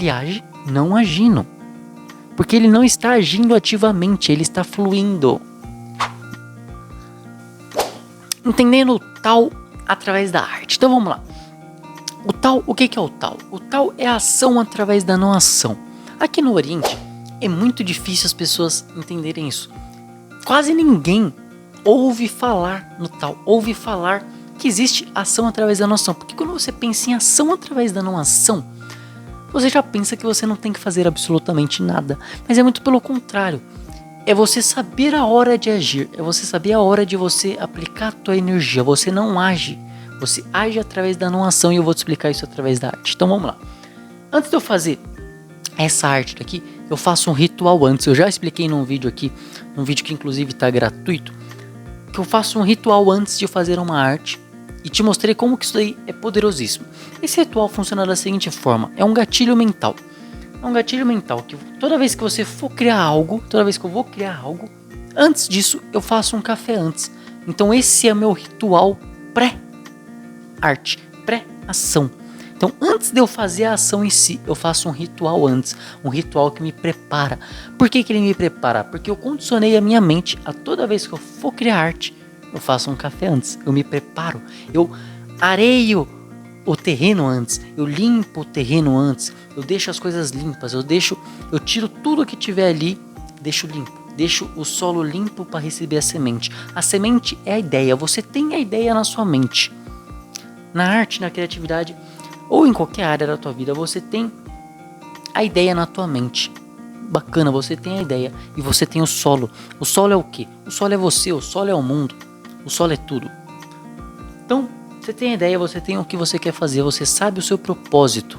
Ele age não agindo. Porque ele não está agindo ativamente, ele está fluindo. Entendendo o tal através da arte. Então vamos lá. O tal, o que é o tal? O tal é a ação através da não ação. Aqui no Oriente é muito difícil as pessoas entenderem isso. Quase ninguém ouve falar no tal, ouve falar que existe ação através da não ação. Porque quando você pensa em ação através da não ação, você já pensa que você não tem que fazer absolutamente nada. Mas é muito pelo contrário. É você saber a hora de agir. É você saber a hora de você aplicar a tua energia. Você não age. Você age através da não ação. E eu vou te explicar isso através da arte. Então vamos lá. Antes de eu fazer essa arte daqui, eu faço um ritual antes. Eu já expliquei num vídeo aqui. Um vídeo que inclusive está gratuito. Que eu faço um ritual antes de eu fazer uma arte. E te mostrei como que isso daí é poderosíssimo. Esse ritual funciona da seguinte forma. É um gatilho mental. É um gatilho mental que toda vez que você for criar algo, toda vez que eu vou criar algo, antes disso eu faço um café antes. Então esse é meu ritual pré-arte, pré-ação. Então antes de eu fazer a ação em si, eu faço um ritual antes. Um ritual que me prepara. Por que ele me prepara? Porque eu condicionei a minha mente a toda vez que eu for criar arte, eu faço um café antes, eu me preparo, eu areio o terreno antes, eu limpo o terreno antes, eu deixo as coisas limpas, eu tiro tudo que tiver ali, deixo limpo, deixo o solo limpo para receber a semente. A semente é a ideia, você tem a ideia na sua mente. Na arte, na criatividade, ou em qualquer área da tua vida, você tem a ideia na tua mente. Bacana, você tem a ideia e você tem o solo. O solo é o quê? O solo é você, o solo é o mundo. O solo é tudo. Então, você tem a ideia, você tem o que você quer fazer, você sabe o seu propósito.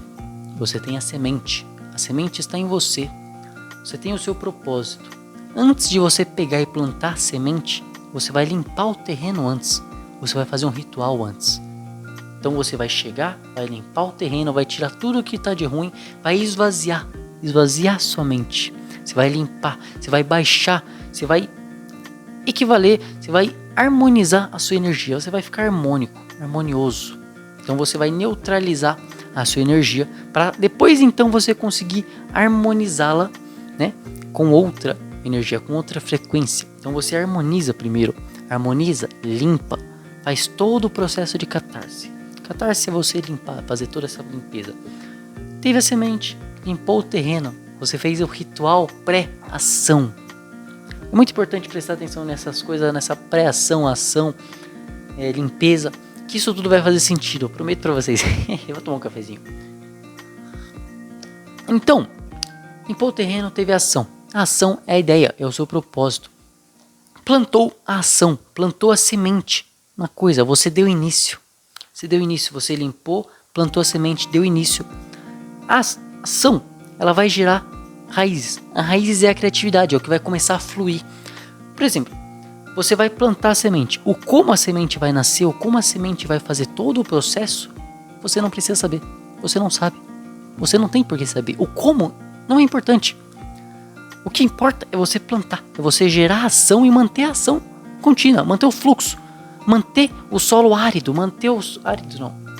Você tem a semente. A semente está em você. Você tem o seu propósito. Antes de você pegar e plantar a semente, você vai limpar o terreno antes. Você vai fazer um ritual antes. Então você vai chegar, vai limpar o terreno, vai tirar tudo que está de ruim, vai esvaziar sua mente. Você vai limpar, você vai baixar, você vai equivaler, você vai harmonizar a sua energia, você vai ficar harmonioso. Então você vai neutralizar a sua energia para depois então você conseguir harmonizá-la, né, com outra energia, com outra frequência. Então você harmoniza primeiro, harmoniza, limpa, faz todo o processo de catarse. Catarse é você limpar, fazer toda essa limpeza. Teve a semente, limpou o terreno, você fez o ritual pré-ação. É muito importante prestar atenção nessas coisas, nessa pré-ação, ação, limpeza, que isso tudo vai fazer sentido, eu prometo pra vocês. Eu vou tomar um cafezinho. Então, limpou o terreno, teve a ação. A ação é a ideia, é o seu propósito. Plantou a ação, plantou a semente na coisa, você deu início. Você limpou, plantou a semente, deu início. A ação, ela vai gerar raízes. A raiz é a criatividade, é o que vai começar a fluir. Por exemplo, você vai plantar a semente. O como a semente vai nascer, o como a semente vai fazer todo o processo, você não precisa saber. Você não sabe. Você não tem por que saber. O como não é importante. O que importa é você plantar, é você gerar ação e manter a ação contínua, manter o fluxo, manter o solo árido,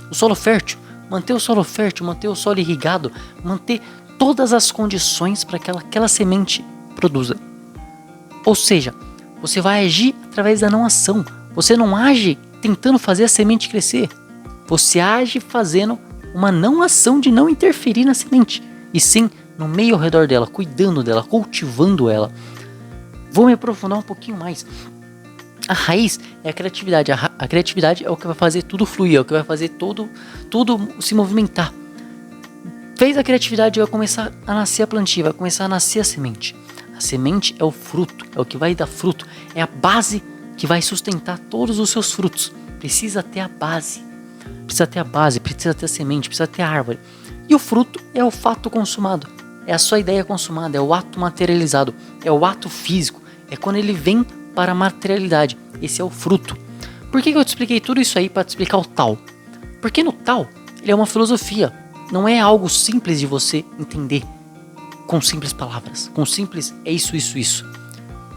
o solo fértil, manter o solo fértil, manter o solo irrigado, manter todas as condições para que aquela semente produza. Ou seja, você vai agir através da não ação. Você não age tentando fazer a semente crescer. Você age fazendo uma não ação de não interferir na semente, e sim no meio ao redor dela, cuidando dela, cultivando ela. Vou me aprofundar um pouquinho mais. A raiz é a criatividade. A criatividade é o que vai fazer tudo fluir, é o que vai fazer tudo se movimentar. Fez a criatividade, vai começar a nascer a plantinha, vai começar a nascer a semente. A semente é o fruto, é o que vai dar fruto, é a base que vai sustentar todos os seus frutos. Precisa ter a base, precisa ter a semente, precisa ter a árvore. E o fruto é o fato consumado, é a sua ideia consumada, é o ato materializado, é o ato físico, é quando ele vem para a materialidade. Esse é o fruto. Por que eu te expliquei tudo isso aí para te explicar o tal? Porque no tal, ele é uma filosofia, não é algo simples de você entender com simples palavras, com simples é isso.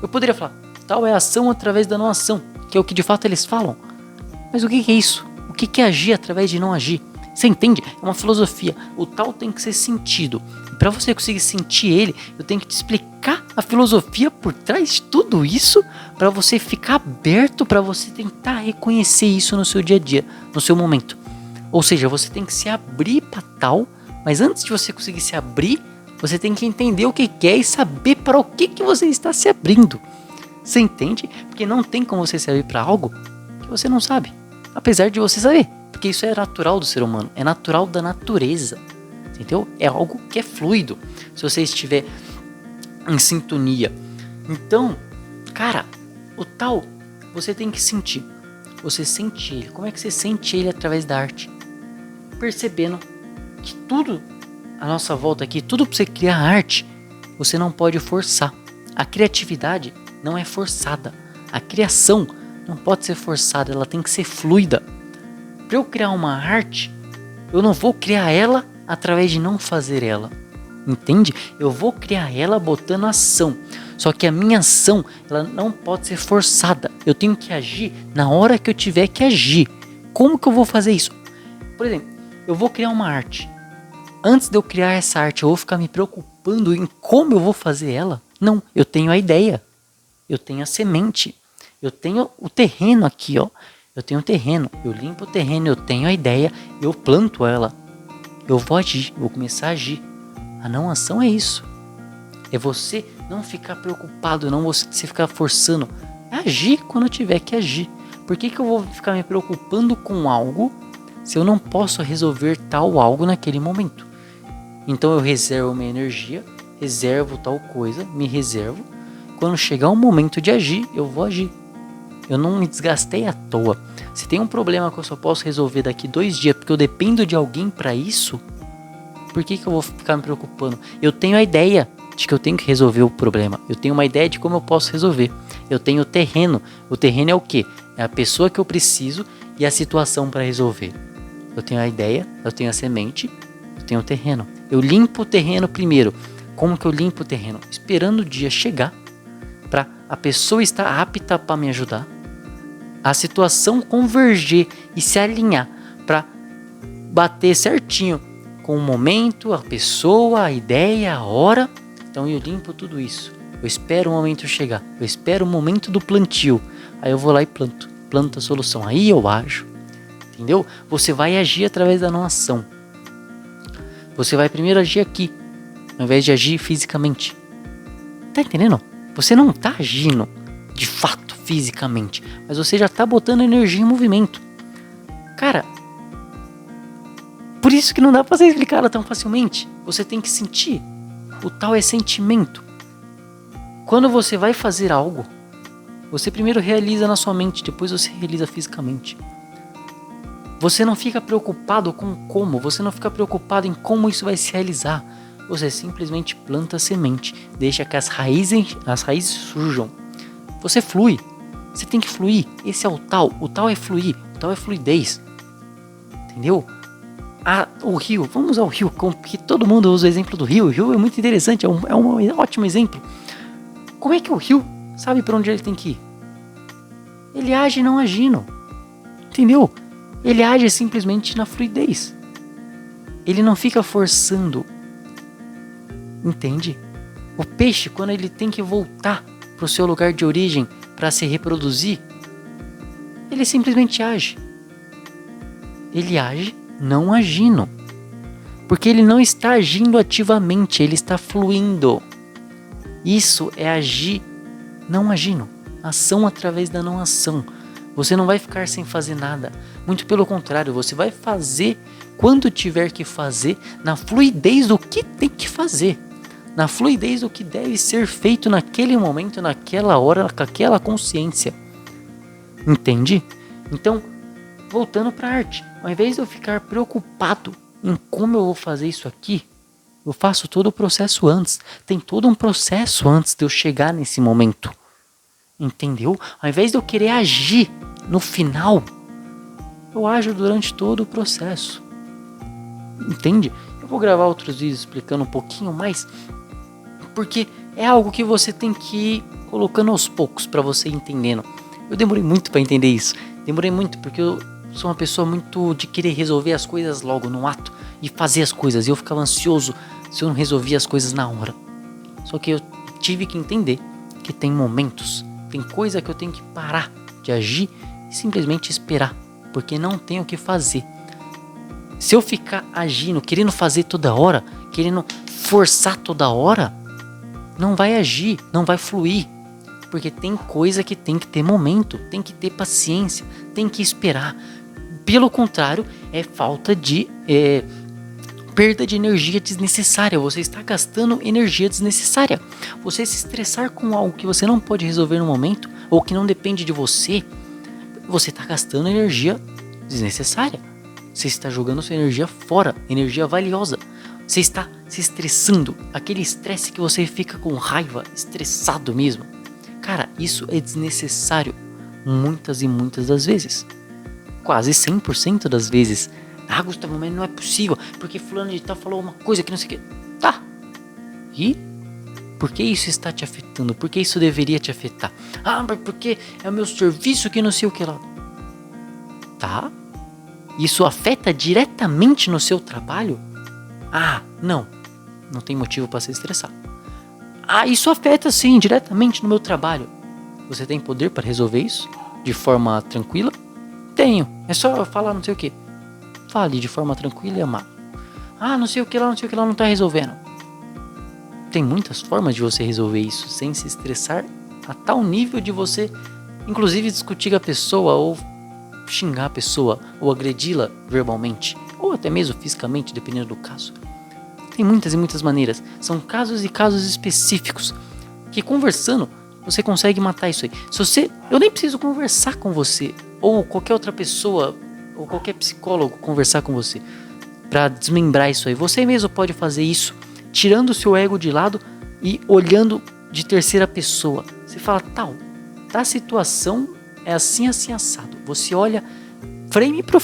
Eu poderia falar, tal é ação através da não ação, que é o que de fato eles falam. Mas o que é isso? O que é agir através de não agir? Você entende? É uma filosofia. O tal tem que ser sentido. E para você conseguir sentir ele, eu tenho que te explicar a filosofia por trás de tudo isso, para você ficar aberto, para você tentar reconhecer isso no seu dia a dia, no seu momento. Ou seja, você tem que se abrir para tal, mas antes de você conseguir se abrir, você tem que entender o que é e saber para o que você está se abrindo. Você entende? Porque não tem como você se abrir para algo que você não sabe, apesar de você saber. Porque isso é natural do ser humano, é natural da natureza, entendeu? É algo que é fluido, se você estiver em sintonia. Então, cara, o tal, você tem que sentir. Você sente ele. Como é que você sente ele? Através da arte. Percebendo que tudo à nossa volta aqui, tudo para você criar arte, você não pode forçar. A criatividade não é forçada. A criação não pode ser forçada, ela tem que ser fluida. Para eu criar uma arte, eu não vou criar ela através de não fazer ela. Entende? Eu vou criar ela botando ação. Só que a minha ação, ela não pode ser forçada. Eu tenho que agir na hora que eu tiver que agir. Como que eu vou fazer isso? Por exemplo, eu vou criar uma arte. Antes de eu criar essa arte, eu vou ficar me preocupando em como eu vou fazer ela? Não, eu tenho a ideia. Eu tenho a semente. Eu tenho o terreno aqui, ó. Eu tenho o terreno, eu limpo o terreno, eu tenho a ideia, eu planto ela. Eu vou agir, eu vou começar a agir. A não ação é isso. É você não ficar preocupado, não você ficar forçando. É agir quando eu tiver que agir. Por que eu vou ficar me preocupando com algo se eu não posso resolver tal algo naquele momento? Então eu reservo minha energia, reservo tal coisa, me reservo. Quando chegar o momento de agir, eu vou agir. Eu não me desgastei à toa. Se tem um problema que eu só posso resolver daqui 2 dias porque eu dependo de alguém para isso, por que eu vou ficar me preocupando? Eu tenho a ideia de que eu tenho que resolver o problema. Eu tenho uma ideia de como eu posso resolver. Eu tenho o terreno. O terreno é o quê? É a pessoa que eu preciso e a situação para resolver. Eu tenho a ideia, eu tenho a semente, eu tenho o terreno. Eu limpo o terreno primeiro. Como que eu limpo o terreno? Esperando o dia chegar para a pessoa estar apta para me ajudar, a situação converger e se alinhar para bater certinho com o momento, a pessoa, a ideia, a hora. Então eu limpo tudo isso. Eu espero o momento chegar. Eu espero o momento do plantio. Aí eu vou lá e planto a solução. Aí eu ajo. Entendeu? Você vai agir através da não ação. Você vai primeiro agir aqui, ao invés de agir fisicamente. Tá entendendo? Você não tá agindo de fato fisicamente, mas você já tá botando energia em movimento. Cara, por isso que não dá pra você explicar ela tão facilmente. Você tem que sentir. O tal é sentimento. Quando você vai fazer algo, você primeiro realiza na sua mente, depois você realiza fisicamente. Você não fica preocupado com como, você não fica preocupado em como isso vai se realizar. Você simplesmente planta a semente, deixa que as raízes surjam. Você flui. Você tem que fluir. Esse é o tal. O tal é fluir. O tal é fluidez. Entendeu? O rio. Vamos ao rio, porque todo mundo usa o exemplo do rio. O rio é muito interessante, é um ótimo exemplo. Como é que o rio sabe para onde ele tem que ir? Ele age não agindo. Entendeu? Ele age simplesmente na fluidez. Ele não fica forçando. Entende? O peixe, quando ele tem que voltar para o seu lugar de origem para se reproduzir, ele simplesmente age. Ele age não agindo. Porque ele não está agindo ativamente, ele está fluindo. Isso é agir não agindo. Ação através da não ação. Você não vai ficar sem fazer nada. Muito pelo contrário, você vai fazer quando tiver que fazer, na fluidez do que tem que fazer. Na fluidez do que deve ser feito naquele momento, naquela hora, com aquela consciência. Entende? Então, voltando para a arte, ao invés de eu ficar preocupado em como eu vou fazer isso aqui, eu faço todo o processo antes. Tem todo um processo antes de eu chegar nesse momento. Entendeu? Ao invés de eu querer agir no final, eu ajo durante todo o processo. Entende? Eu vou gravar outros vídeos explicando um pouquinho mais, porque é algo que você tem que ir colocando aos poucos para você ir entendendo. Eu demorei muito para entender isso. Demorei muito porque eu sou uma pessoa muito de querer resolver as coisas logo no ato e fazer as coisas. Eu ficava ansioso se eu não resolvia as coisas na hora. Só que eu tive que entender que tem momentos, tem coisa que eu tenho que parar de agir e simplesmente esperar, porque não tenho o que fazer. Se eu ficar agindo, querendo fazer toda hora, querendo forçar toda hora, não vai agir, não vai fluir. Porque tem coisa que tem que ter momento, tem que ter paciência, tem que esperar. Pelo contrário, é falta de perda de energia desnecessária. Você está gastando energia desnecessária. Você se estressar com algo que você não pode resolver no momento ou que não depende de você, você está gastando energia desnecessária. Você está jogando sua energia fora, energia valiosa. Você está se estressando, aquele estresse que você fica com raiva, estressado mesmo. Cara, isso é desnecessário muitas e muitas das vezes. Quase 100% das vezes. Ah, Gustavo, mas não é possível, porque fulano de tal falou uma coisa que não sei o que. Tá. E por que isso está te afetando? Por que isso deveria te afetar? Ah, mas porque é o meu serviço que não sei o que lá. Tá. Isso afeta diretamente no seu trabalho? Ah, não. Não tem motivo para se estressar. Ah, isso afeta sim, diretamente no meu trabalho. Você tem poder para resolver isso? De forma tranquila? Tenho. É só falar não sei o que. Fale de forma tranquila e amável. Ah, não sei o que lá, não está resolvendo. Tem muitas formas de você resolver isso sem se estressar a tal nível de você, inclusive, discutir com a pessoa ou xingar a pessoa ou agredi-la verbalmente ou até mesmo fisicamente, dependendo do caso. Tem muitas e muitas maneiras. São casos e casos específicos que conversando você consegue matar isso aí. Eu nem preciso conversar com você ou qualquer outra pessoa ou qualquer psicólogo conversar com você para desmembrar isso aí. Você mesmo pode fazer isso, tirando o seu ego de lado e olhando de terceira pessoa. Você fala, tal situação é assim, assim, assado. Você olha frame por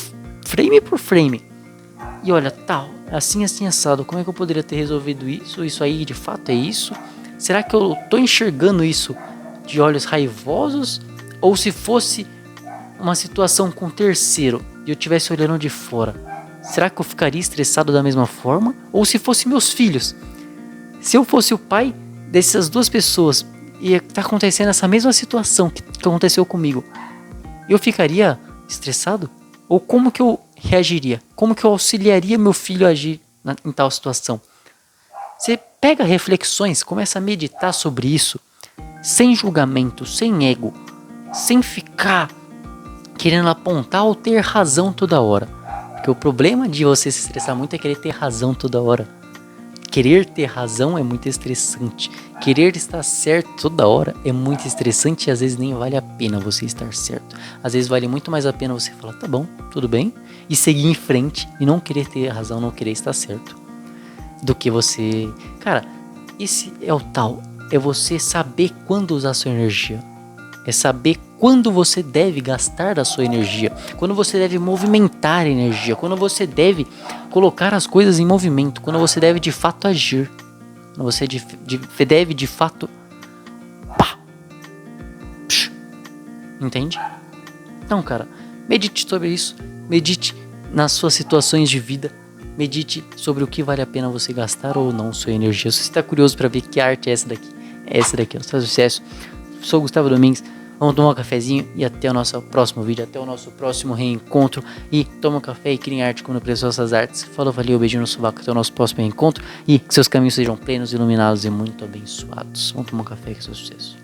frame e olha, tal, assim, assim, assado. Como é que eu poderia ter resolvido isso? Isso aí de fato é isso? Será que eu tô enxergando isso de olhos raivosos? Ou se fosse uma situação com terceiro e eu estivesse olhando de fora, será que eu ficaria estressado da mesma forma? Ou se fosse meus filhos? Se eu fosse o pai dessas duas pessoas e tá acontecendo essa mesma situação que aconteceu comigo, eu ficaria estressado? Ou como que eu reagiria? Como que eu auxiliaria meu filho a agir em tal situação? Você pega reflexões, começa a meditar sobre isso, sem julgamento, sem ego, sem ficar querendo apontar ou ter razão toda hora. Porque o problema de você se estressar muito é querer ter razão toda hora. Querer ter razão é muito estressante. Querer estar certo toda hora é muito estressante e às vezes nem vale a pena você estar certo. Às vezes vale muito mais a pena você falar, tá bom, tudo bem, e seguir em frente e não querer ter razão, não querer estar certo. Do que você... Cara, esse é o tal. É você saber quando usar sua energia. É saber quando você deve gastar a sua energia. Quando você deve movimentar a energia. Quando você deve colocar as coisas em movimento. Quando você deve de fato agir. Quando você deve de fato... Pá! Psh! Entende? Então, cara, medite sobre isso. Medite nas suas situações de vida. Medite sobre o que vale a pena você gastar ou não sua energia. Se você está curioso para ver que arte é essa daqui, ó. Faz sucesso. Sou o Gustavo Domingues. Vamos tomar um cafezinho e até o nosso próximo vídeo, até o nosso próximo reencontro. E toma um café e crie arte quando apreciou essas artes. Falou, valeu, beijinho no sovaco, até o nosso próximo reencontro. E que seus caminhos sejam plenos, iluminados e muito abençoados. Vamos tomar um café, que é seu sucesso.